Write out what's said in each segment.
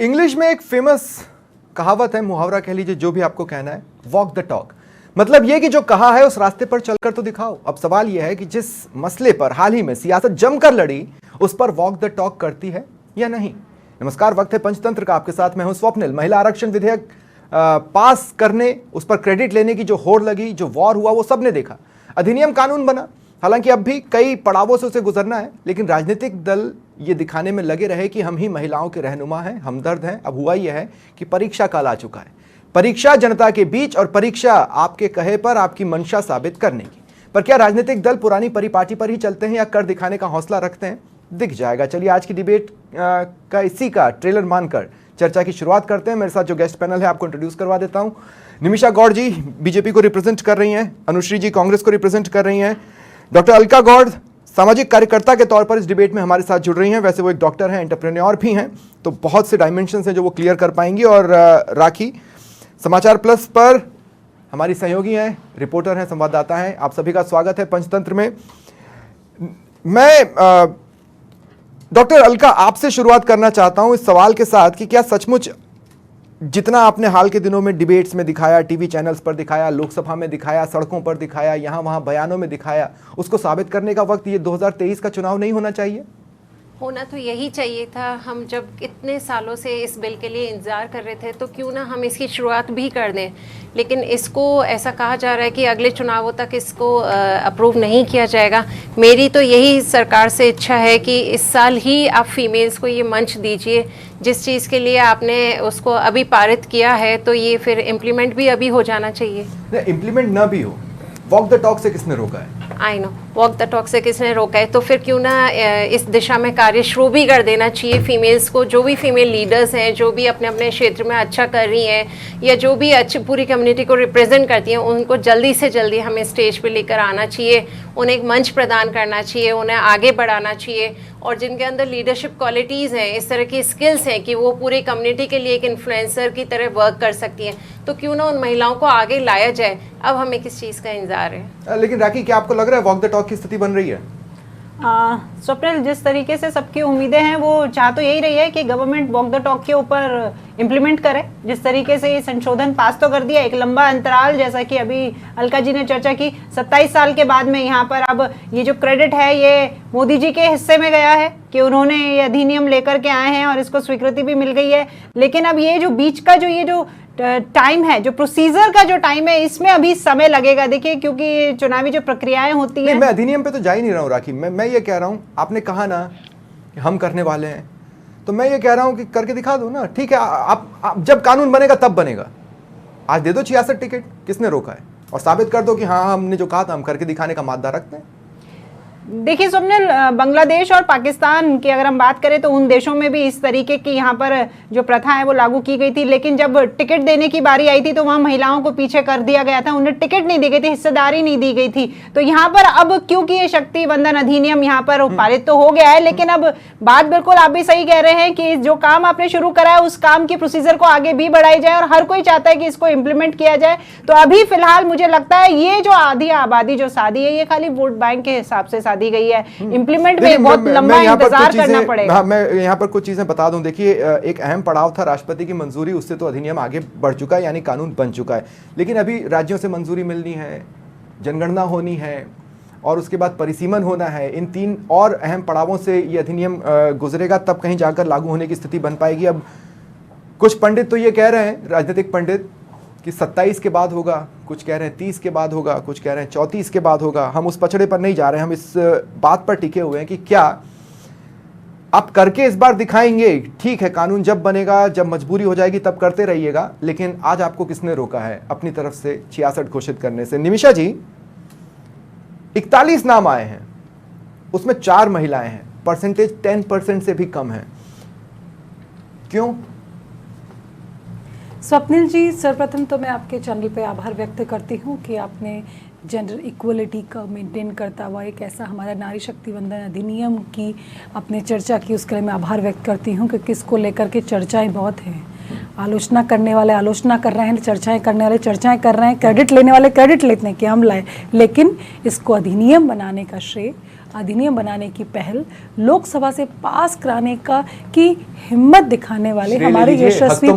English में एक famous कहावत है, मुहावरा कह लीजिए, जो भी आपको कहना है, वॉक द टॉक। मतलब यह कि जो कहा है उस रास्ते पर चलकर तो दिखाओ। अब सवाल यह है कि जिस मसले पर हाल ही में सियासत जमकर लड़ी, उस पर वॉक द टॉक करती है या नहीं। नमस्कार, वक्त है पंचतंत्र का। आपके साथ मैं हूं स्वप्निल। महिला आरक्षण विधेयक पास करने, उस पर क्रेडिट लेने की जो होड़ लगी, जो वॉर हुआ, वो सबने देखा। अधिनियम कानून बना, हालांकि अब भी कई पड़ावों से उसे गुजरना है, लेकिन राजनीतिक दल ये दिखाने में लगे रहे कि हम ही महिलाओं के रहनुमा हैं, हमदर्द हैं। अब हुआ यह है कि परीक्षा काल आ चुका है। परीक्षा जनता के बीच, और परीक्षा आपके कहे पर आपकी मंशा साबित करने की। पर क्या राजनीतिक दल पुरानी परिपाटी पर ही चलते हैं या कर दिखाने का हौसला रखते हैं, दिख जाएगा। चलिए आज की डिबेट का इसी का ट्रेलर मानकर चर्चा की शुरुआत करते हैं। मेरे साथ जो गेस्ट पैनल है आपको इंट्रोड्यूस करवा देता हूं। निमिषा गौड़ जी बीजेपी को रिप्रेजेंट कर रही हैं, अनुश्री जी कांग्रेस को रिप्रेजेंट कर रही हैं, डॉक्टर अलका गौड़ सामाजिक कार्यकर्ता के तौर पर इस डिबेट में हमारे साथ जुड़ रही हैं। वैसे वो एक डॉक्टर हैं, एंटरप्रेन्योर भी हैं, तो बहुत से डायमेंशंस हैं जो वो क्लियर कर पाएंगी। और राखी समाचार प्लस पर हमारी सहयोगी हैं, रिपोर्टर हैं, संवाददाता हैं। आप सभी का स्वागत है पंचतंत्र में। मैं डॉक्टर अलका आपसे शुरुआत करना चाहता हूं इस सवाल के साथ कि क्या सचमुच जितना आपने हाल के दिनों में डिबेट्स में दिखाया, टीवी चैनल्स पर दिखाया, लोकसभा में दिखाया, सड़कों पर दिखाया, यहाँ वहाँ बयानों में दिखाया, उसको साबित करने का वक्त ये 2023 का चुनाव नहीं होना चाहिए? होना तो यही चाहिए था। हम जब इतने सालों से इस बिल के लिए इंतज़ार कर रहे थे, तो क्यों ना हम इसकी शुरुआत भी कर दें। लेकिन इसको ऐसा कहा जा रहा है कि अगले चुनावों तक इसको अप्रूव नहीं किया जाएगा। मेरी तो यही सरकार से इच्छा है कि इस साल ही आप फीमेल्स को ये मंच दीजिए। जिस चीज़ के लिए आपने उसको अभी पारित किया है, तो ये फिर इम्प्लीमेंट भी अभी हो जाना चाहिए। इम्प्लीमेंट ना भी हो, वॉक द टॉक से किसने रोका है? I know, walk the talk से किसने रोका है, तो फिर क्यों ना इस दिशा में कार्य शुरू भी कर देना चाहिए। फीमेल्स को, जो भी फीमेल लीडर्स हैं, जो भी अपने अपने क्षेत्र में अच्छा कर रही हैं, या जो भी अच्छी पूरी कम्युनिटी को रिप्रेजेंट करती हैं, उनको जल्दी से जल्दी हमें स्टेज पे लेकर आना चाहिए। उन्हें एक मंच प्रदान करना चाहिए, उन्हें आगे बढ़ाना चाहिए। और जिनके अंदर लीडरशिप क्वालिटीज़ हैं, इस तरह की स्किल्स हैं कि वो पूरी कम्युनिटी के लिए एक इन्फ्लुएंसर की तरह वर्क कर सकती हैं, तो क्यों ना उन महिलाओं को आगे लाया जाए। अब हमें किस चीज़ का इंतजार है? लेकिन राखी, क्या आपको लग रहा है वॉक द टॉक की स्थिति बन रही है? स्वप्निल, जिस तरीके से सबकी उम्मीदें हैं, वो चाह तो यही रही है कि गवर्नमेंट वॉक द टॉक के ऊपर इम्प्लीमेंट करे। जिस तरीके से ये संशोधन पास तो कर दिया, एक लंबा अंतराल, जैसा कि अभी अलका जी ने चर्चा की, 27 साल के बाद में यहाँ पर अब ये जो क्रेडिट है ये मोदी जी के हिस्से में गया है कि उन्होंने ये अधिनियम लेकर के आए हैं और इसको स्वीकृति भी मिल गई है। लेकिन अब ये जो बीच का जो टाइम है, जो प्रोसीजर का जो टाइम है, इसमें अभी समय लगेगा। देखिए, क्योंकि चुनावी जो प्रक्रियाएं होती हैं। मैं अधिनियम पे तो जा ही नहीं रहा हूँ राखी। मैं ये कह रहा हूँ, आपने कहा ना कि हम करने वाले हैं, तो मैं ये कह रहा हूँ कि करके दिखा दो ना। ठीक है, आप जब कानून बनेगा तब बनेगा। आज दे दो 66 टिकट, किसने रोका है? और साबित कर दो कि हाँ, हमने जो कहा था हम करके दिखाने का मादा रखते हैं। देखिए स्वप्निल, बांग्लादेश और पाकिस्तान की अगर हम बात करें तो उन देशों में भी इस तरीके की यहाँ पर जो प्रथा है वो लागू की गई थी। लेकिन जब टिकट देने की बारी आई थी तो वहाँ महिलाओं को पीछे कर दिया गया था, उन्हें टिकट नहीं दी गई थी, हिस्सेदारी नहीं दी गई थी। तो यहाँ पर अब क्योंकि ये शक्ति बंधन अधिनियम यहाँ पर पारित तो हो गया है, लेकिन अब बात बिल्कुल आप भी सही कह रहे हैं कि जो काम आपने शुरू करा है उस काम की प्रोसीजर को आगे भी बढ़ाई जाए, और हर कोई चाहता है कि इसको इम्प्लीमेंट किया जाए। तो अभी फिलहाल मुझे लगता है ये जो आधी आबादी जो शादी है, ये खाली वोट बैंक के हिसाब से दी गई है। इम्प्लीमेंट में बहुत लंबा इंतजार करना पड़ेगा। मैं यहाँ पर कुछ चीजें बता दूं। देखिए, एक अहम पड़ाव था राष्ट्रपति की मंजूरी, उससे तो अधिनियम आगे बढ़ चुका है, यानी कानून बन चुका है। लेकिन अभी राज्यों से मंजूरी मिलनी है, जनगणना होनी है, और उसके बाद परिसीमन होना है। इन 3 और अहम पड़ावों से ये अधिनियम गुजरेगा, तब कहीं जाकर लागू होने की स्थिति बन पाएगी। अब कुछ पंडित तो ये कह रहे हैं, राजनीतिक पंडित, कि 27 के बाद होगा, कुछ कह रहे हैं 30 के बाद होगा, कुछ कह रहे हैं 34 के बाद होगा। हम उस पचड़े पर नहीं जा रहे हैं, हम इस बात पर टिके हुए हैं कि क्या आप करके इस बार दिखाएंगे। ठीक है, कानून जब बनेगा, जब मजबूरी हो जाएगी तब करते रहिएगा, लेकिन आज आपको किसने रोका है अपनी तरफ से 66 घोषित करने से? निमिषा जी, 41 नाम आए हैं, उसमें 4 महिलाएं हैं, परसेंटेज 10% से भी कम है, क्यों? स्वप्निल जी, सर्वप्रथम तो मैं आपके चैनल पे आभार व्यक्त करती हूँ कि आपने जेंडर इक्वलिटी का मेंटेन करता हुआ एक ऐसा हमारा नारी शक्ति वंदन अधिनियम की आपने चर्चा की, उसके लिए मैं आभार व्यक्त करती हूँ। क्योंकि इसको लेकर के चर्चाएं बहुत हैं, आलोचना करने वाले आलोचना कर रहे हैं, चर्चाएं करने वाले चर्चाएं कर रहे हैं, क्रेडिट लेने वाले क्रेडिट लेते हैं कि हम लाए, लेकिन इसको अधिनियम बनाने का श्रेय अधिनियम बनाने की पहल लोकसभा से पास कराने की हिम्मत दिखाने वाले हमारे यशस्वी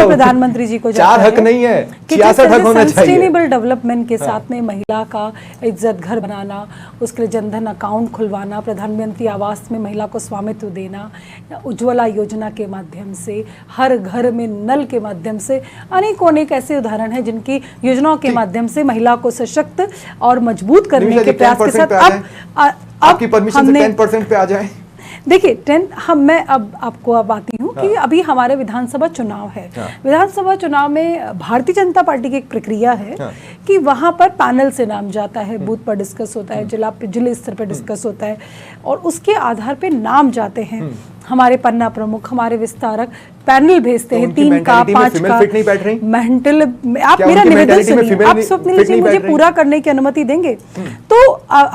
प्रधानमंत्री जी को 4 हक नहीं है, 66 हक होना चाहिए। सस्टेनेबल डेवलपमेंट के साथ में महिला का इज्जत घर बनाना, उसके लिए जनधन अकाउंट खुलवाना, प्रधानमंत्री आवास में महिला को स्वामित्व देना, उज्ज्वला योजना के माध्यम से, हर घर में नल के माध्यम से, अनेक ऐसे उदाहरण हैं जिनकी योजनाओं के माध्यम से महिला को सशक्त और मजबूत करने के प्रयास के साथ अब आपकी परमिशन से 10% पे आ जाए। देखिए मैं अब आपको आती हूँ कि अभी हमारे विधानसभा चुनाव है। विधानसभा चुनाव में भारतीय जनता पार्टी की एक प्रक्रिया है कि वहाँ पर पैनल से नाम जाता है, बूथ पर डिस्कस होता है, जिले स्तर पर डिस्कस होता है और उसके आधार पे नाम जाते हैं। हमारे पन्ना प्रमुख, हमारे विस्तारक पैनल भेजते हैं, 3 का 5 का मेंटल। आप मेरा निवेदन सुनिए, आप स्वप्निल जी मुझे पूरा करने की अनुमति देंगे? तो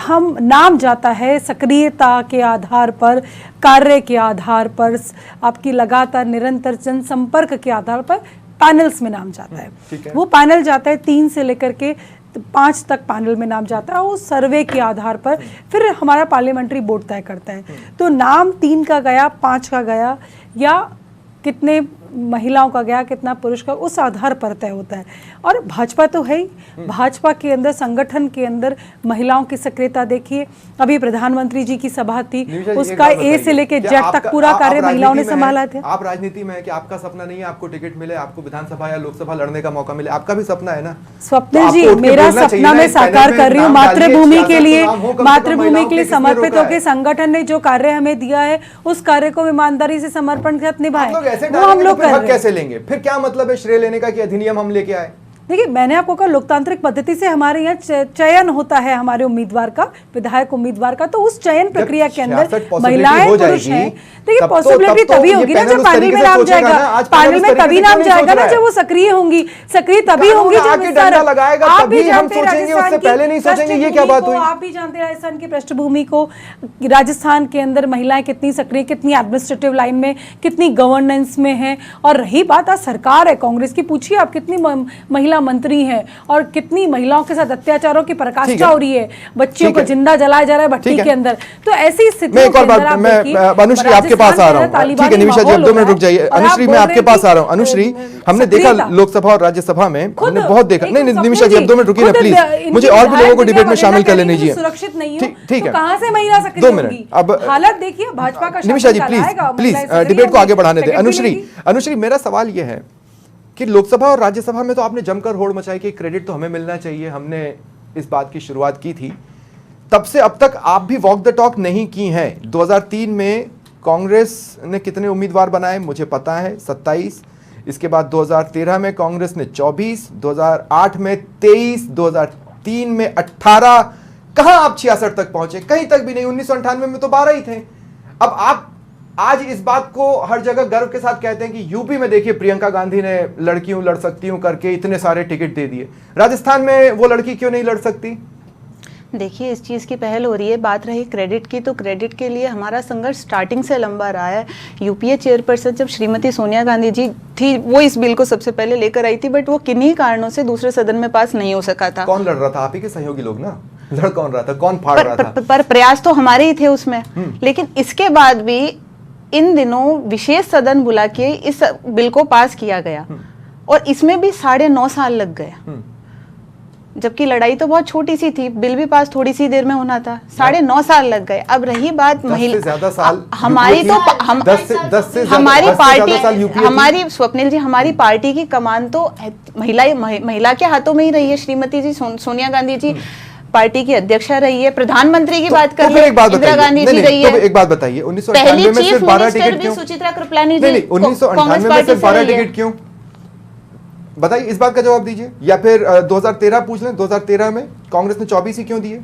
हम नाम जाता है सक्रियता के आधार पर, कार्य के आधार पर, आपकी लगातार निरंतर जनसंपर्क के आधार पर पैनल्स में नाम जाता है। वो पैनल जाता है 3 से लेकर के 5 तक पैनल में नाम जाता है। वो सर्वे के आधार पर फिर हमारा पार्लियामेंट्री बोर्ड तय करता है। तो नाम 3 का गया, 5 का गया या कितने महिलाओं का गया, कितना पुरुष का, उस आधार पर तय होता है। और भाजपा तो है ही, भाजपा के अंदर, संगठन के अंदर महिलाओं की सक्रियता देखिए। अभी प्रधानमंत्री जी की सभा थी, उसका ए से लेके जेड तक पूरा कार्य महिलाओं ने संभाला थे। आप राजनीति में है कि आपका सपना नहीं है आपको टिकट मिले, आपको विधानसभा या लोकसभा लड़ने का मौका मिले? आपका भी सपना है ना स्वप्निल जी? मेरा सपना मैं साकार कर रही हूँ मातृभूमि के लिए। मातृभूमि के लिए समर्पित होकर संगठन ने जो कार्य हमें दिया है उस कार्य को ईमानदारी से समर्पण के साथ निभाएं। वो हम लोग कैसे लेंगे? फिर क्या मतलब है श्रेय लेने का कि अधिनियम हम लेके आए? देखिए, मैंने आपको कहा लोकतांत्रिक पद्धति से हमारे यहाँ चयन होता है हमारे उम्मीदवार का, विधायक उम्मीदवार का। तो उस चयन प्रक्रिया के अंदर महिलाएं, पुरुष हैं। देखिए, पॉसिबिलिटी तभी होगी ना जब पैनल में नाम जाएगा। पैनल में तभी नाम जाएगा ना जब वो सक्रिय होंगी। सक्रिय तभी होंगी जब आप भी जानते हैं राजस्थान की पृष्ठभूमि को, राजस्थान के अंदर महिलाएं कितनी सक्रिय, कितनी एडमिनिस्ट्रेटिव लाइन में, कितनी गवर्नेंस में है। और रही बात आज सरकार है कांग्रेस की, पूछिए आप कितनी महिला मंत्री हैं और कितनी महिलाओं के साथ अत्याचारों की पराकाष्ठा हो रही है, बच्चियों को जिंदा जलाया जा रहा है भट्टी के अंदर। तो ऐसी स्थिति में अनुश्री आपके पास आ रहा हूं। ठीक है निमिषा जी, अब 2 मिनट रुक जाइए। अनुश्री मैं आपके पास आ रहा हूं। अनुश्री, हमने देखा लोकसभा और राज्यसभा में, हमने बहुत देखा। नहीं निमिषा जी, अब 2 मिनट रुकिए ना प्लीज, मुझे और भी लोगों को डिबेट में शामिल कर लेने दीजिए। सुरक्षित नहीं हो ठीक है, कहां से महिला सक्रिय होगी? अब हालत देखिए भाजपा का। निमिषा जी प्लीज डिबेट को आगे बढ़ाने दें। अनुश्री मेरा सवाल यह है कि लोकसभा और राज्यसभा में तो आपने जमकर होड़ मचाई कि क्रेडिट तो हमें मिलना चाहिए, हमने इस बात की शुरुआत की थी। तब से अब तक आप भी वॉक द टॉक नहीं की हैं। 2003 में कांग्रेस ने कितने उम्मीदवार बनाए मुझे पता है, 27। इसके बाद 2013 में कांग्रेस ने 24, 2008 में 23, 2003 में 18। कहां आप 66 तक पहुंचे? कहीं तक भी नहीं। 1998 में तो 12 ही थे। अब आप आज इस बात को हर जगह गर्व के साथ कहते हैं कि यूपी में देखिए प्रियंका गांधी ने लड़की हूं लड़ सकती हूं करके इतने सारे टिकट दे दिए। राजस्थान में वो लड़की क्यों नहीं लड़ सकती? देखिए, इस चीज़ की पहल हो रही है। बात रही क्रेडिट की, तो क्रेडिट के लिए हमारा संघर्ष स्टार्टिंग से लंबा रहा है। यूपीए चेयरपर्सन जब श्रीमती सोनिया गांधी जी थी, वो इस बिल को सबसे पहले लेकर आई थी, बट वो किन्हीं कारणों से दूसरे सदन में पास नहीं हो सका था। कौन लड़ रहा था? आप ही के सहयोगी लोग ना। लड़ कौन रहा था? कौन फाड़ रहा था? पर प्रयास तो हमारे ही थे उसमें। लेकिन इसके बाद भी इन दिनों विशेष सदन बुला के इस बिल को पास किया गया और इसमें भी 9.5 साल लग गए। जबकि लड़ाई तो बहुत छोटी सी थी, बिल भी पास थोड़ी सी देर में होना था। 9.5 साल लग गए। अब रही बात हमारी स्वप्निल जी, हमारी पार्टी की कमान तो महिला के हाथों में ही रही है। श्रीमती जी सोनिया गांधी जी पार्टी की अध्यक्षा रही है। प्रधानमंत्री की बात कर रहे हैं, इंदिरा गांधी जी रही है। एक बात बताइए, 1998 में सिर्फ 12 टिकट क्यों? सुचित्रा कृपलानी जी 1998 में सिर्फ 12 टिकट क्यों? बताइए, इस बात का जवाब दीजिए। या फिर 2013 पूछ लें, 2013 में कांग्रेस ने 24 ही क्यों दिए?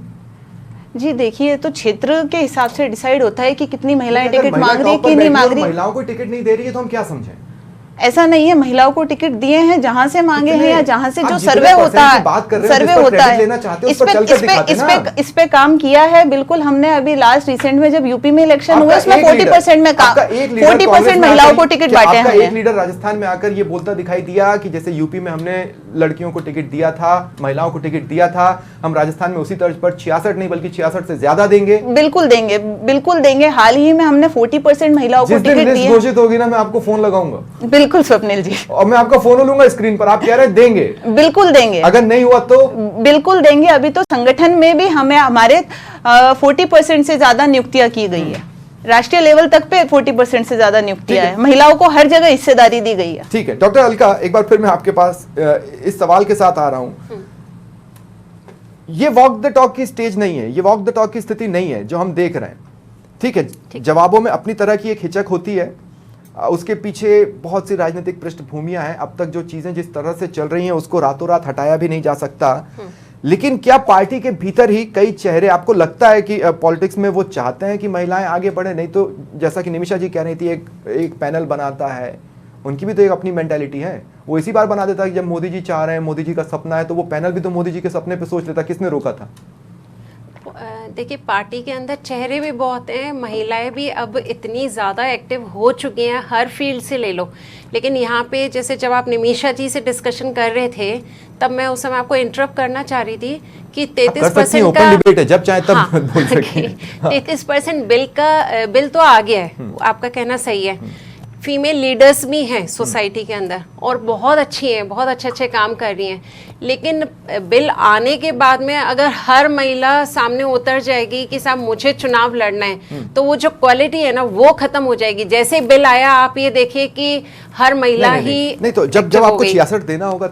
जी देखिए, तो क्षेत्र के हिसाब से डिसाइड होता है कि कितनी महिलाएं टिकट मांग रही है कि नहीं मांग रही। महिलाओं को टिकट नहीं दे रही है तो हम क्या समझें? ऐसा नहीं है, महिलाओं को टिकट दिए हैं जहां से मांगे हैं या जहां से जो सर्वे होता है, सर्वे होता है। इस पे काम किया है बिल्कुल हमने। अभी लास्ट रिसेंट में जब यूपी में इलेक्शन हुए उसमें 40% में 40% महिलाओं को टिकट बांटे हैं। एक लीडर राजस्थान में आकर ये बोलता दिखाई दिया कि जैसे यूपी में हमने लड़कियों को टिकट दिया था, महिलाओं को टिकट दिया था, हम राजस्थान में उसी तर्ज पर 66 नहीं बल्कि 66 से ज्यादा देंगे। बिल्कुल देंगे, बिल्कुल देंगे। हाल ही में हमने 40% महिलाओं को टिकट दिए। लिस्ट घोषित होगी ना, मैं आपको फोन लगाऊंगा। बिल्कुल स्वप्निल जी, और मैं आपका फोन लूंगा स्क्रीन पर। आप कह रहे हैं देंगे, बिल्कुल देंगे। अगर नहीं हुआ तो बिल्कुल देंगे। अभी तो संगठन में भी हमें हमारे 40% से ज्यादा नियुक्तियां की गई है। राष्ट्रीय लेवल तक पे 40% से ज्यादा नियुक्तियां है। महिलाओं को हर जगह हिस्सेदारी दी गई है। ठीक है डॉक्टर अलका, एक बार फिर मैं आपके पास इस सवाल के साथ आ रहा हूं। ये वॉक द टॉक की स्टेज नहीं है, ये वॉक द टॉक की स्थिति नहीं है जो हम देख रहे हैं। ठीक है, जवाबों में अपनी तरह की एक हिचक होती है, उसके पीछे बहुत सी राजनीतिक पृष्ठभूमियां हैं। अब तक जो चीजें जिस तरह से चल रही हैं उसको रातों रात हटाया भी नहीं जा सकता। लेकिन क्या पार्टी के भीतर ही कई चेहरे, आपको लगता है कि पॉलिटिक्स में वो चाहते हैं कि महिलाएं आगे बढ़े? नहीं तो जैसा कि निमिषा जी कह रही थी, एक पैनल बनाता है, उनकी भी तो एक अपनी मेंटालिटी है। वो इसी बार बना देता है कि जब मोदी जी चाह रहे हैं, मोदी जी का सपना है, तो वो पैनल भी तो मोदी जी के सपने पे सोच लेता। किसने रोका था? देखिए, पार्टी के अंदर चेहरे भी बहुत हैं, महिलाएं भी अब इतनी ज़्यादा एक्टिव हो चुकी हैं, हर फील्ड से ले लो। लेकिन यहाँ पे जैसे जब आप निमिषा जी से डिस्कशन कर रहे थे, तब मैं उस समय आपको इंटरप्ट करना चाह रही थी कि 33% का डिबेट है, जब चाहे तब बोल सकते हैं। 33% बिल तो आ गया है, आपका कहना सही है। फीमेल लीडर्स भी हैं सोसाइटी के अंदर और बहुत अच्छी हैं, बहुत अच्छे काम कर रही हैं। लेकिन बिल आने के बाद में अगर हर महिला सामने उतर जाएगी कि साहब मुझे चुनाव लड़ना है, तो वो जो क्वालिटी है ना वो खत्म हो जाएगी। जैसे बिल आया, आप ये देखिए कि हर महिला नहीं तो जब आपको 66 देना होगा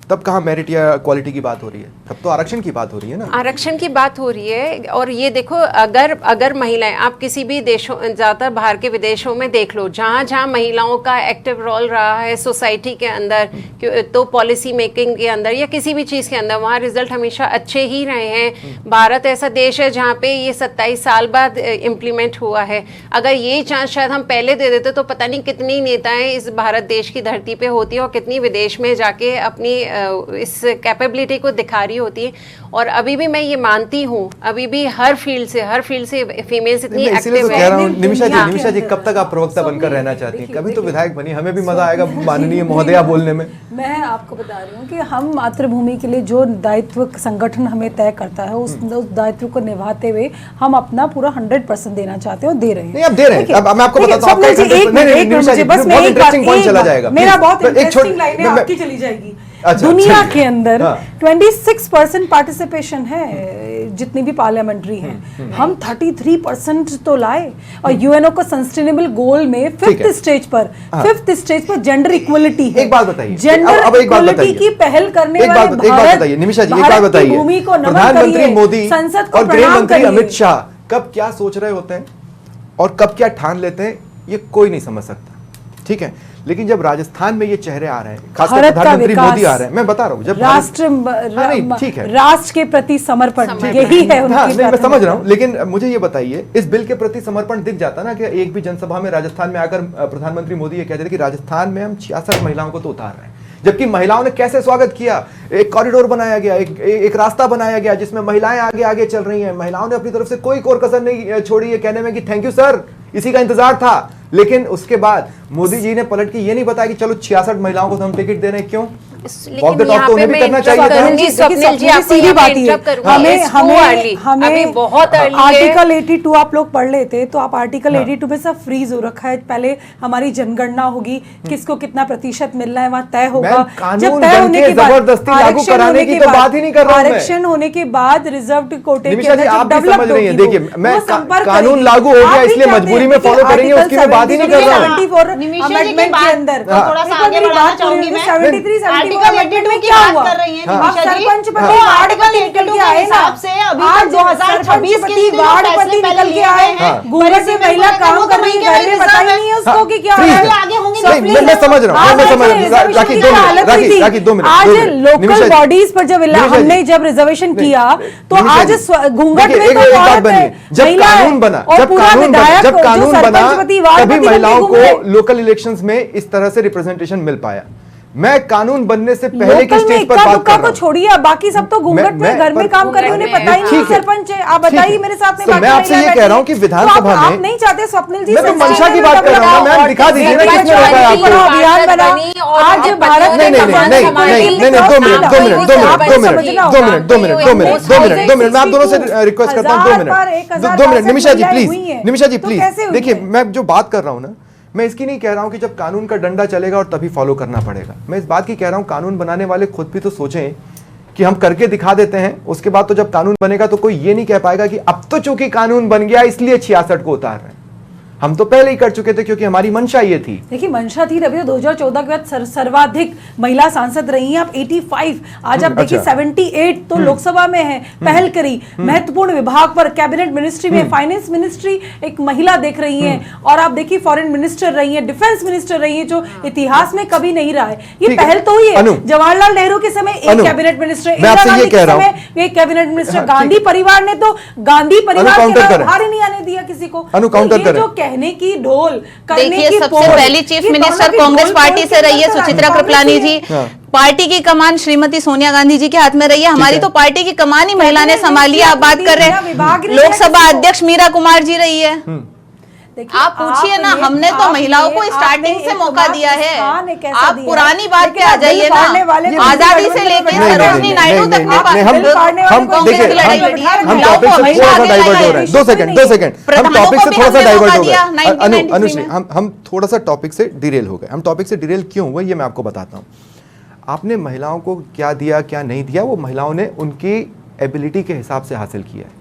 तब कहाँ मेरिट या क्वालिटी की बात हो रही है? तब तो आरक्षण की बात हो रही है ना। आरक्षण की बात हो रही है। और ये देखो, अगर महिलाएं, आप किसी भी देशों, ज्यादातर बाहर के विदेशों में देख लो, जहां महिलाओं का एक्टिव रोल रहा है सोसाइटी के अंदर, तो पॉलिसी मेकिंग के अंदर या किसी भी चीज के अंदर, वहां रिजल्ट हमेशा अच्छे ही रहे हैं। भारत ऐसा देश है जहाँ पे ये 27 साल बाद इम्प्लीमेंट हुआ है। अगर ये चांस शायद हम पहले दे देते तो पता नहीं कितनी नेताएं इस भारत देश की धरती पे होती है और कितनी विदेश में जाके अपनी इस कैपेबिलिटी को दिखा रही होती है। और अभी भी मैं ये मानती हूँ, अभी भी हर फील्ड से फीमेल्स इतनी एक्टिव है। निमिषा जी कब तक आप प्रवक्ता बनकर रहना चाहती हैं? कभी तो विधायक बनी, हमें भी मजा आएगा माननीय महोदया बोलने में। मैं आपको बता रही हूँ कि हम मातृभूमि के लिए जो दायित्व संगठन हमें तय करता है, उस दायित्व को निभाते हुए हम अपना पूरा 100% देना चाहते हैं और दे रहे हैं। नहीं, आप दे रहे हैं। अब मैं आपको बताता हूँ, मेरा बहुत इंटरेस्टिंग लाइन है, आपकी चली जाएगी। दुनिया के अंदर 26% पार्टिसिपेशन है जितनी भी पार्लियामेंट्री हैं। हम 33% तो लाए। और यूएनओ का सस्टेनेबल गोल में 5th स्टेज पर जेंडर इक्वलिटी है। एक बात बताइए, जेंडर इक्वलिटी की पहल करने वाले भारत, निमिषा जी एक बात बताइए, भूमि को नमन प्रधानमंत्री करिए, मोदी संसद को और गृह प्रणाम मंत्री करिए। अमित शाह कब क्या सोच रहे होते हैं और कब क्या ठान लेते हैं, ये कोई नहीं समझ सकता। ठीक है, लेकिन जब राजस्थान में ये चेहरे आ रहे हैं, खासकर प्रधानमंत्री मोदी आ रहे हैं, मैं बता रहा हूँ, जब राष्ट्र के प्रति समर्पण, यही है उनकी। मैं समझ रहा हूँ, लेकिन मुझे ये बताइए, इस बिल के प्रति समर्पण दिख जाता ना कि एक भी जनसभा में राजस्थान में आकर प्रधानमंत्री मोदी ये कहते थे कि राजस्थान में हम 66 महिलाओं को तो उतार रहे हैं, जबकि महिलाओं ने कैसे स्वागत किया। एक कॉरिडोर बनाया गया, एक रास्ता बनाया गया जिसमें महिलाएं आगे आगे चल रही हैं। महिलाओं ने अपनी तरफ से कोई कोर कसर नहीं छोड़ी है कहने में कि थैंक यू सर, इसी का इंतजार था। लेकिन उसके बाद मोदी जी ने पलट के ये नहीं बताया कि चलो 66 महिलाओं को हम टिकट दे रहे हैं। क्यों? लेकिन यहाँ पे मैं स्वप्निल जी आपको सीधी बात है, हमें बहुत आर्टिकल 82 आप लोग पढ़ लेते तो आप आर्टिकल 82 में सब फ्रीज हो रखा है। पहले हमारी जनगणना होगी, किसको कितना प्रतिशत मिल रहा है वहाँ तय होगा। जब तय होने के बाद आरक्षण होने के बाद रिजर्व कोटे के अंदर डेवलप होगी। देखिए, मैं कानून लागू हो गया इसलिए मजबूरी में फॉलो करेंगे, उसकी मैं बात ही नहीं कर रहा हूँ। अमेंडमेंट के अंदर थोड़ा सा आगे बढ़ाना चाहूंगी मैं। 73 आर्टिकल 82 की बात कर रही हैं सरपंच पति आर्टिकल 82 के हिसाब से अभी तक 2026 के लिए वार्ड पति निकल के आए हैं। गूगल से महिला काम कर रही है, घर में पता ही नहीं है उसको कि क्या आगे होंगे। मैं समझ रहा हूँ, राखी 2 मिनट। आज लोकल बॉडीज पर हमने जब रिजर्वेशन किया तो आज घूंघट में जब कानून बना तभी महिलाओं को लोकल इलेक्शंस में इस तरह से रिप्रेजेंटेशन मिल पाया। मैं कानून बनने से पहले की लोकल में स्टेज पर इक्का बात दुक्का कर रहा को हूं। छोड़िए, बाकी सब तो घूंघट में घर में काम कर रहे हैं, उन्हें पता ही नहीं ठीक है, सरपंच है। आप ठीक बताइए है। मेरे साथ में तो बाकी मैं आपसे महिलाएं ये कह रहा हूं बैठी कि हैं। विधानसभा तो आप में नहीं चाहते स्वप्निल जी मैं तो संसद मंशा की में बात कर रहा हूं, मैम दिखा दीजिए ना किसने रोका है आपको। अभियान बना आज भारत नहीं में नहीं नहीं नहीं नहीं नहीं नहीं, 2 minute 2 minute 2 minute 2 minute 2 minute 2 minute 2 minute 2 minute 2 minute मैं आप दोनों से रिक्वेस्ट करता हूं 2 minute 2 minute. Nimisha ji please, Nimisha ji please देखिए, मैं जो बात कर रहा हूं ना, मैं इसकी नहीं कह रहा हूं कि जब कानून का डंडा चलेगा और तभी फॉलो करना पड़ेगा। मैं इस बात की कह रहा हूं कानून बनाने वाले खुद भी तो सोचें कि हम करके दिखा देते हैं, उसके बाद तो जब कानून बनेगा तो कोई ये नहीं कह पाएगा कि अब तो चूंकि कानून बन गया इसलिए 66 को उतार रहे हैं। हम तो पहले ही कर चुके थे क्योंकि हमारी मंशा ये थी। देखिए मंशा थी तभी तो 2014 के बाद सर्वाधिक महिला सांसद रही हैं आप 85। आज आप देखिए 78 तो लोकसभा में है, पहल करी महत्वपूर्ण विभाग पर, कैबिनेट मिनिस्ट्री में, फाइनेंस मिनिस्ट्री एक महिला देख रही हैं, और आप देखिए फॉरेन मिनिस्टर रही हैं, डिफेंस मिनिस्टर रही हैं, जो इतिहास में कभी नहीं रहा है। ये पहल तो हुई है। जवाहरलाल नेहरू के समय एक कैबिनेट मिनिस्टर, इंदिरा गांधी के समय एक कैबिनेट मिनिस्टर, गांधी परिवार ने तो गांधी परिवार के बाहर ही नहीं आने दिया किसी को। कहने की ढोल देखिए, सबसे पहली चीफ मिनिस्टर कांग्रेस पार्टी से रही है सुचित्रा कृपलानी जी। पार्टी की कमान श्रीमती सोनिया गांधी जी के हाथ में रही है। हमारी तो पार्टी की कमान ही महिला ने संभाली है। आप बात कर रहे हैं लोकसभा अध्यक्ष मीरा कुमार जी रही है। आप पूछिए ना, हमने तो महिलाओं को स्टार्टिंग से मौका दिया है। आप पुरानी बात पे आ जाइए ना, आजादी से लेकर सरोजनी नायडू तक हम टॉपिक से थोड़ा सा डाइवर्ट हो रहे हैं। 2 सेकंड हम टॉपिक से थोड़ा सा डाइवर्ट हो गए। अनुश्री, हम थोड़ा सा टॉपिक से डिरेल हो गए। हम टॉपिक से डिरेल क्यों हुए ये मैं आपको बताता हूँ। आपने महिलाओं को क्या दिया क्या नहीं दिया, वो महिलाओं ने उनकी एबिलिटी के हिसाब से हासिल किया है।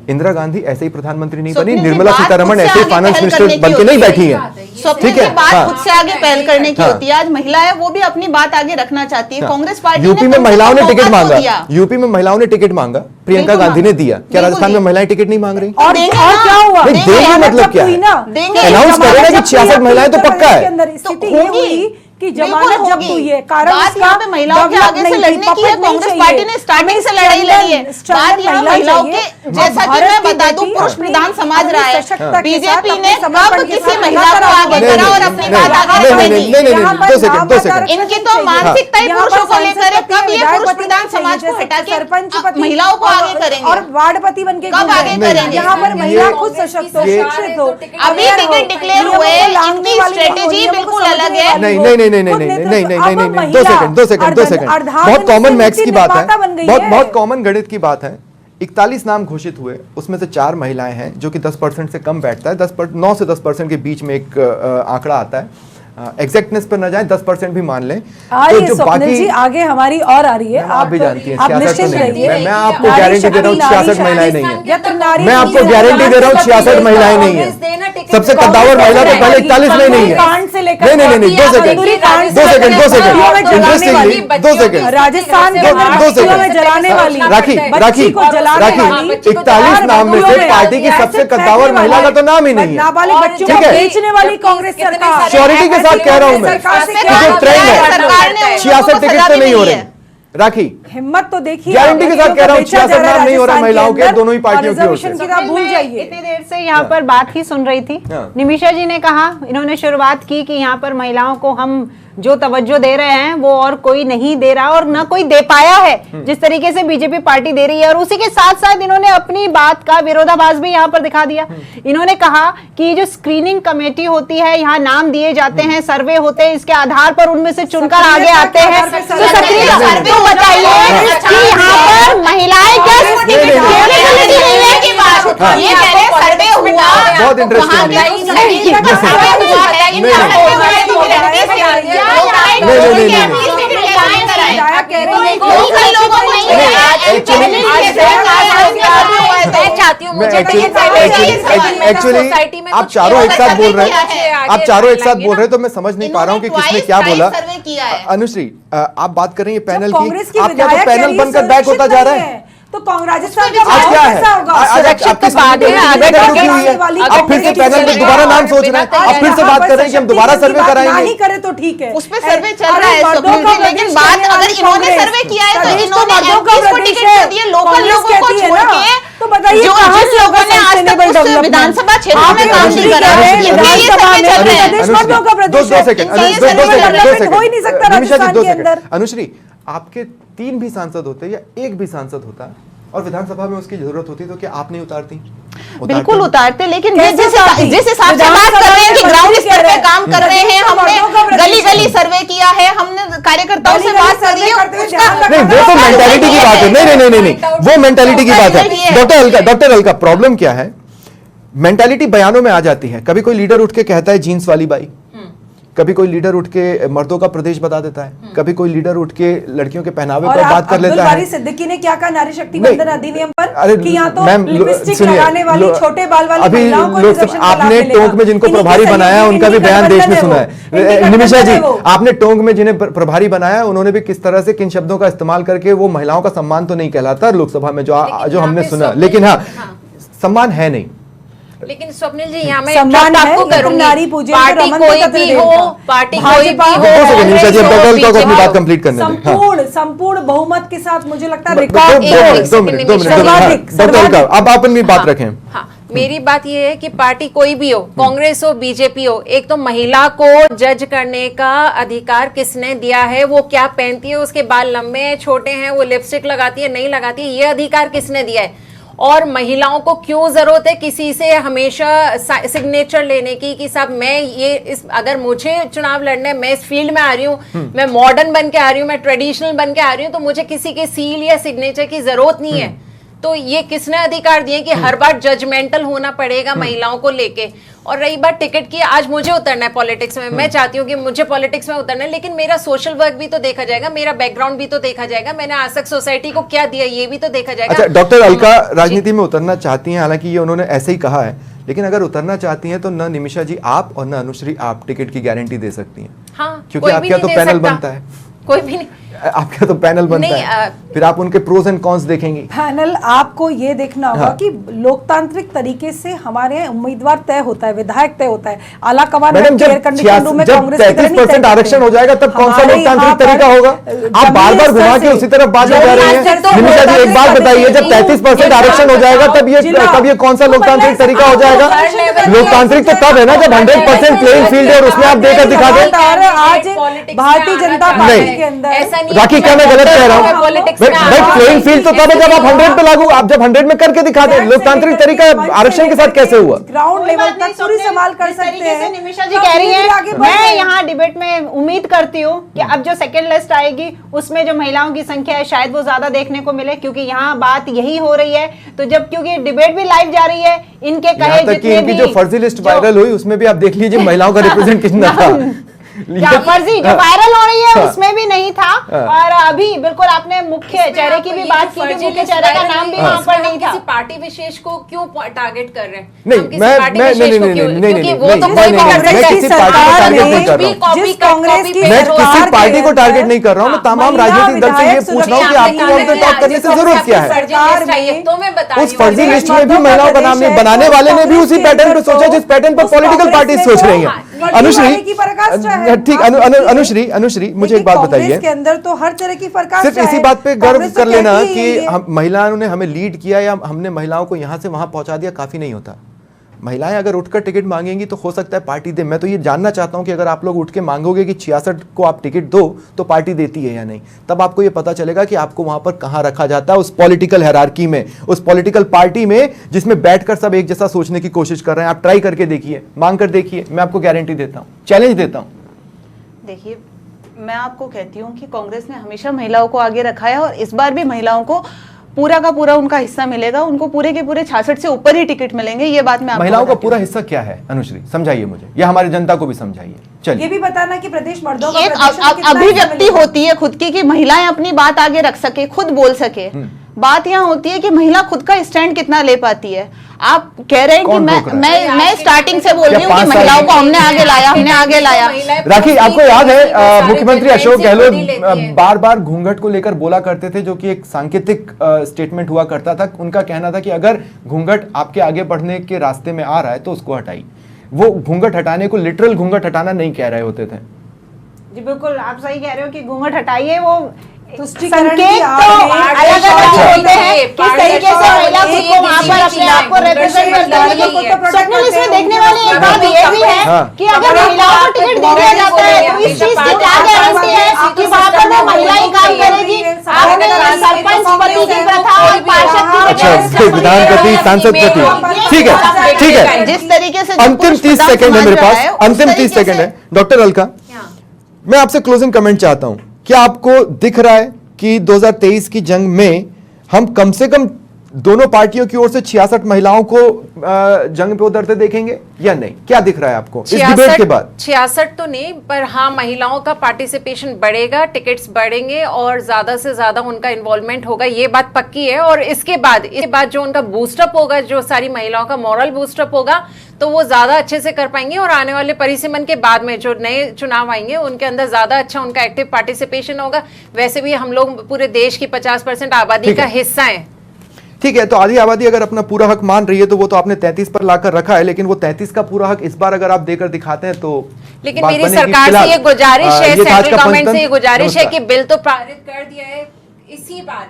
इंदिरा गांधी ऐसे ही प्रधानमंत्री नहीं बनी, निर्मला सीतारमण ऐसे ही फाइनेंस मिनिस्टर बनके नहीं बैठी है। ठीक है, बात खुद से आगे पहल करने की होती है। आज महिला है, वो भी अपनी बात आगे रखना चाहती है। कांग्रेस पार्टी यूपी में महिलाओं ने टिकट मांगा, यूपी में महिलाओं ने टिकट मांगा, प्रियंका गांधी ने दिया। क्या राजस्थान में महिलाएं टिकट नहीं मांग रही? और क्या हुआ? देंगे मतलब क्या है? अनाउंस करेगा कि 66 महिलाएं तो पक्का है कि जमानत जब्त हुई है। कारण बात यहाँ पे महिलाओं के आगे से लड़ने की है। कांग्रेस पार्टी ने स्टार्टिंग से लड़ाई लड़ी है। बात यहाँ महिलाओं के, जैसा कि मैं बता दूं, पुरुष प्रधान समाज रहा है। बीजेपी ने कब किसी महिला को आगे करा और अपनी बात आगे रखेगी? 2 सेकंड इनकी तो मानसिकता ही पुरुषों को लेकर है। कब ये पुरुष प्रधान समाज को हटा के महिलाओं को आगे करेंगे और वार्डपति बन के कब आगे करेंगे? यहाँ पर महिला खुद सशक्त हो, शिक्षित हो। अभी टिकट डिक्लेयर हुए, इनकी स्ट्रेटेजी बिल्कुल अलग है। नहीं, 2 सेकंड बहुत कॉमन मैथ्स की बात है, बहुत कॉमन गणित की बात है। 41 नाम घोषित हुए, उसमें से 4 महिलाएं हैं, जो कि 10% से कम बैठता है। 9 से 10% के बीच में एक आंकड़ा आता है। एग्जैक्टनेस पर न जाए, 10% भी मान लें तो जो बाकी जी आगे हमारी और आ रही है। आप भी जानती हैं, आप निश्चित रहिए। मैं आपको गारंटी दे रहा हूँ 66 महिलाएं नहीं है। मैं आपको गारंटी दे रहा हूँ 66 महिलाएं नहीं है। सबसे कद्दावर महिला तो पहले 41 में नहीं है। नहीं 2 सेकंड राजस्थान में जलाने वाली राखी 41 नाम में से पार्टी की सबसे कद्दावर महिला का तो नाम ही नहीं है। नाबालिग बच्चों को बेचने वाली कांग्रेस सरकार, श्योरिटी के साथ कह रहा हूं मैं, जो ट्रेंड है 66 टिकट तो नहीं हो रहे। राखी हिम्मत तो देखिए, गारंटी के साथ कह रहा हूँ 66 नाम नहीं हो रहा महिलाओं के, दोनों ही पार्टियों की ओर से। भूल जाइए, इतनी देर से यहाँ पर बात ही सुन रही थी। निमिषा जी ने कहा, इन्होंने शुरुआत की कि यहाँ पर महिलाओं को हम जो तवज्जो दे रहे हैं वो और कोई नहीं दे रहा और ना कोई दे पाया है जिस तरीके से बीजेपी पार्टी दे रही है। और उसी के साथ साथ इन्होंने अपनी बात का विरोधाभास भी यहाँ पर दिखा दिया। इन्होंने कहा कि जो स्क्रीनिंग कमेटी होती है, यहाँ नाम दिए जाते हैं, सर्वे होते हैं, इसके आधार पर उनमें से चुनकर आगे आते हैं। तो सक्रिय सर्वे बताइए कि यहाँ पर महिलाएं सर्वे हुआ, बहुत इंटरेस्टिंग एक्चुअली आप चारों एक साथ बोल रहे हैं, आप चारों एक साथ बोल रहे हैं, तो मैं समझ नहीं पा रहा हूँ कि किसने क्या बोला। अनुश्री, आप बात कर रही हैं पैनल की, आपका तो पैनल बनकर बैक होता जा रहा है। तो राजस्थान आज क्या है? आप फिर से पैनल में दोबारा नाम सोच रहे हैं, आप फिर से बात कर रहे हैं कि हम दोबारा सर्वे कराएंगे। नहीं करे तो ठीक है, उस पे सर्वे चल रहा है, लेकिन बात अगर इन्होंने सर्वे किया है तो इन्होंने एमपीज़ को टिकट दे दिए, लोकल लोगों को छोड़ के तो बताइए जो कहाँ जिन से लोगों ने आज तक sustainable उस development? विधानसभा क्षेत्र में आपने काम मंत्री नहीं करा, कहा है, इसलिए ये विधानसभा सर्वे में चल रहे हैं। प्रदेश मर्दों का प्रदेश है। सेकंड, डेवलपमेंट हो ही नहीं सकता राजस्थान के अंदर। अनुश्री, आपके 3 भी सांसद होते या एक भी सांसद होता और विधानसभा में उसकी जरूरत होती तो क्या आप नहीं उतारती? बिल्कुल उतारते, लेकिन ये कैसे जिस उतारती? हिसाब से बात कर रहे हैं कि ग्राउंड स्तर पे काम कर रहे हैं, हमने गली गली सर्वे किया है, हमने कार्यकर्ताओं से बात कर रही है, नहीं, वो तो मेंटालिटी की बात है। नहीं नहीं नहीं नहीं, वो मेंटालिटी की बात है। डॉक्टर अलका, प्रॉब्लम क्या है? मेंटालिटी बयानों में आ जाती है। कभी कोई लीडर उठ के कहता है जीन्स वाली बाई, कभी कोई लीडर उठ के मर्दों का प्रदेश बता देता है, कभी कोई लीडर उठ के लड़कियों के पहनावे पर बात कर लेता है। सिद्दीकी ने क्या कहा नारी शक्ति वंदन अधिनियम पर? अरे कि यहाँ तो मैम, लिपस्टिक सुनिए, लगाने वाली छोटे बाल वाली अभी महिलाओं को लोग रिजर्वेशन का लाभ आपने मिलेगा। टोंक में जिनको इन्हीं प्रभारी के बनाया सहयोगी, उनका भी इन्हीं बयान देश में गठबंधन सुना है है। वो। निमिषा जी, इनकी गठबंधन है वो। आपने टोंक में जिन्हें प्रभारी बनाया उन्होंने भी किस तरह से किन शब्दों का इस्तेमाल करके, वो महिलाओं का सम्मान तो नहीं कहलाता लोकसभा में जो यहाँ हमने पे सुना, स्वप्निल लेकिन हाँ हाँ। सम्मान है नहीं। लेकिन स्वप्निल जी यहाँ मैं सम्मान interrupt है, आपको लेकिन करूंगी। नारी पूजन तो पार्टी रमन कोई तत्व भी देव हो, का। पार्टी कोई भाजपा भी हो, दो सेकंड निमिषा जी, अब कांग्रेस हो, डॉक्टर को अपनी बीजेपी बात हो। कंप्लीट करने दें। हाँ। संपूर्ण बहुमत के साथ मुझे लगता है दो रिकॉर्ड मिनट, डॉक्टर अलका, अब आप अपनी बात रखें। हाँ, मेरी बात ये है कि पार्टी कोई भी हो, कांग्रेस हो, बीजेपी हो, एक तो महिला को जज करने का अधिकार किसने दिया है? वो क्या पहनती है, उसके बाल लंबे हैं, छोटे हैं, वो लिपस्टिक लगाती है, नहीं लगाती है, ये अधिकार किसने दिया है? और महिलाओं को क्यों जरूरत है किसी से हमेशा सिग्नेचर लेने की कि साहब मैं ये अगर मुझे चुनाव लड़ना है, मैं इस फील्ड में आ रही हूँ, मैं मॉडर्न बन के आ रही हूँ, मैं ट्रेडिशनल बन के आ रही हूँ, तो मुझे किसी के सील या सिग्नेचर की जरूरत नहीं है। तो ये किसने अधिकार दिए कि हर बार जजमेंटल होना पड़ेगा महिलाओं को लेके? और रही बात टिकट की, आज मुझे उतरना है पॉलिटिक्स में, मैं चाहती हूँ कि मुझे पॉलिटिक्स में उतरना है, लेकिन मेरा सोशल वर्क भी तो देखा जाएगा, मेरा बैकग्राउंड भी तो देखा जाएगा, मैंने आज तक सोसाइटी को क्या दिया ये भी तो देखा जाएगा। अच्छा, डॉक्टर अलका राजनीति में उतरना चाहती हैं, हालांकि ये उन्होंने ऐसे ही कहा है, लेकिन अगर उतरना चाहती हैं तो न निमिषा जी आप और न अनुश्री आप टिकट की गारंटी दे सकती हैं। हाँ, क्योंकि आपका तो पैनल बनता है, कोई भी नहीं, आपका तो पैनल बनता है, फिर आप उनके प्रोस एंड कॉन्स देखेंगी। पैनल आपको ये देखना होगा कि लोकतांत्रिक तरीके से हमारे उम्मीदवार तय होता है, विधायक तय होता है। आला कमान मैडम, जब 33% आरक्षण हो जाएगा तब कौन सा लोकतांत्रिक तरीका होगा? आप बार बार घुमा के उसी तरफ बात कर रहे हैं। निमिषा जी एक बात बताइए, जब 33% आरक्षण हो जाएगा तब ये कौन सा लोकतांत्रिक तरीका हो जाएगा? लोकतांत्रिक तो तब है ना जब 100% प्लेइंग फील्ड है और उसमें आप देकर दिखा दें। आज भारतीय जनता पार्टी के अंदर राखी, क्या मैं गलत कह रहा हूँ? भाई प्लेइंग फील्ड तो तब है जब आप 100 पे लागू, आप जब 100 में करके दिखा दें। लोकतांत्रिक तरीका आरक्षण के साथ कैसे हुआ? ग्राउंड लेवल तक पूरी संभाल कर सकते हैं। निमिषा जी कह रही है, मैं यहाँ डिबेट में उम्मीद करती हूँ कि अब जो सेकंड लिस्ट आएगी उसमें जो महिलाओं की संख्या है शायद वो ज्यादा देखने को मिले, क्योंकि यहाँ बात यही हो रही है। तो जब क्योंकि डिबेट भी लाइव जा रही है, इनके कहे जितने भी जो फर्जी लिस्ट वायरल हुई उसमें भी आप देख लीजिए महिलाओं का रिप्रेजेंट कितना था। फर्जी जो वायरल हो रही है उसमें भी नहीं था। और अभी बिल्कुल आपने मुख्य चेहरे की भी बात की थी, मुख्य चेहरे का नाम भी वहाँ पर नहीं था। किसी पार्टी विशेष को क्यों टारगेट कर रहे हैं? नहीं, वो तो मैं किसी पार्टी को टारगेट नहीं कर रहा हूँ, मैं तमाम राजनीतिक दल से ये पूछ रहा हूँ कि आपको ऑन द टॉप करने से जरूरत क्या है? उस फर्जी लिस्ट में भी महिलाओं का नाम नहीं, बनाने वाले ने भी उसी पैटर्न पे सोचा जिस पैटर्न पर पॉलिटिकल पार्टी सोच रही है। अनुश्री, ठीक, अनुश्री मुझे एक बात बताइए, के अंदर तो हर तरह की फर्क सिर्फ इसी बात पे गर्व कर लेना कि महिलाओं ने हमें लीड किया या हमने महिलाओं को यहां से वहां पहुंचा दिया काफी नहीं होता। महिलाएं अगर उठकर टिकट मांगेंगी तो हो सकता है पार्टी दे। मैं तो ये जानना चाहता हूं कि अगर आप लोग उठ के मांगोगे कि 66 को आप टिकट दो तो पार्टी देती है या नहीं, तब आपको ये पता चलेगा कि आपको वहां पर कहां रखा जाता है उस पॉलिटिकल हायरार्की में, उस पॉलिटिकल पार्टी में जिसमें बैठकर सब एक जैसा सोचने की कोशिश कर रहे हैं। आप ट्राई करके देखिए, मांग कर देखिए, मैं आपको गारंटी देता हूं, चैलेंज देता हूं। देखिए, मैं आपको कहती हूँ कि कांग्रेस ने हमेशा महिलाओं को आगे रखा है और इस बार भी महिलाओं को पूरा का पूरा उनका हिस्सा मिलेगा। उनको पूरे के पूरे 66 से ऊपर ही टिकट मिलेंगे। ये बात मैं आपको महिलाओं का पूरा हिस्सा क्या है अनुश्री, समझाइए मुझे, या हमारी जनता को भी समझाइए। चलिए, ये भी बताना कि प्रदेश मर्दों का एक अभिव्यक्ति होती है खुद की कि महिलाएं अपनी बात आगे रख सके, खुद बोल सके। बात यहाँ होती है कि महिला खुद का स्टैंड कितना ले पाती है। आप कह रहे हैं कि मैं स्टार्टिंग से बोल रही हूँ कि महिलाओं को हमने आगे लाया। राखी, आपको याद है मुख्यमंत्री अशोक गहलोत बार बार घूंघट को लेकर बोला करते थे, जो कि एक सांकेतिक स्टेटमेंट हुआ करता था। उनका कहना था कि अगर घूंघट आपके आगे बढ़ने के रास्ते में आ रहा है तो उसको हटाइए। वो घूंघट हटाने को लिटरल घूंघट हटाना नहीं कह रहे होते थे। जी बिल्कुल, आप सही कह रहे हो कि घूंघट हटाइए। वो तुष्टिकरण संकेत की तो आड़ में अलग अलग अच्छा, होते हैं किस तरीके से महिला खुद को वहाँ पर अपने आप को रिप्रेजेंट करते हैं। स्वप्निल, इसमें देखने वाली एक बात ये भी है कि अगर महिलाओं को टिकट दे दिया जाता है तो इस चीज की क्या गारंटी है कि वहाँ पर वो महिला ही काम करेगी। आपने सरपंच पति की प्रथा और पार्षद की अच्छा, फिर विधान प्रति सांसद प्रति, ठीक है, ठीक है। जिस तरीके से अंतिम 30 सेकंड है मेरे पास, अंतिम 30 सेकंड है। डॉक्टर अलका, मैं आपसे क्लोजिंग कमेंट चाहता हूं। क्या आपको दिख रहा है कि 2023 की जंग में हम कम से कम दोनों पार्टियों की ओर से 66 महिलाओं को जंग पे उतरते देखेंगे या नहीं? क्या दिख रहा है आपको इस डिबेट के बाद? 66 तो नहीं, पर हाँ महिलाओं का पार्टिसिपेशन बढ़ेगा, टिकट्स बढ़ेंगे और ज्यादा से ज्यादा उनका इन्वॉल्वमेंट होगा, ये बात पक्की है। और इसके बाद जो उनका बूस्टअप होगा, जो सारी महिलाओं का मॉरल बूस्टअप होगा, तो वो ज्यादा अच्छे से कर पाएंगे और आने वाले परिसीमन के बाद में जो नए चुनाव आएंगे उनके अंदर ज्यादा अच्छा उनका एक्टिव पार्टिसिपेशन होगा। वैसे भी हम लोग पूरे देश की 50% आबादी का हिस्सा है। ठीक है, तो आधी आबादी अगर अपना पूरा हक मान रही है तो वो तो आपने 33 पर लाकर रखा है, लेकिन वो 33 का पूरा हक इस बार अगर आप देकर दिखाते हैं तो लेकिन मेरी सरकार से ये गुजारिश है, सेंट्रल गवर्नमेंट से ये गुजारिश है कि बिल तो पारित कर दिया है इसी बार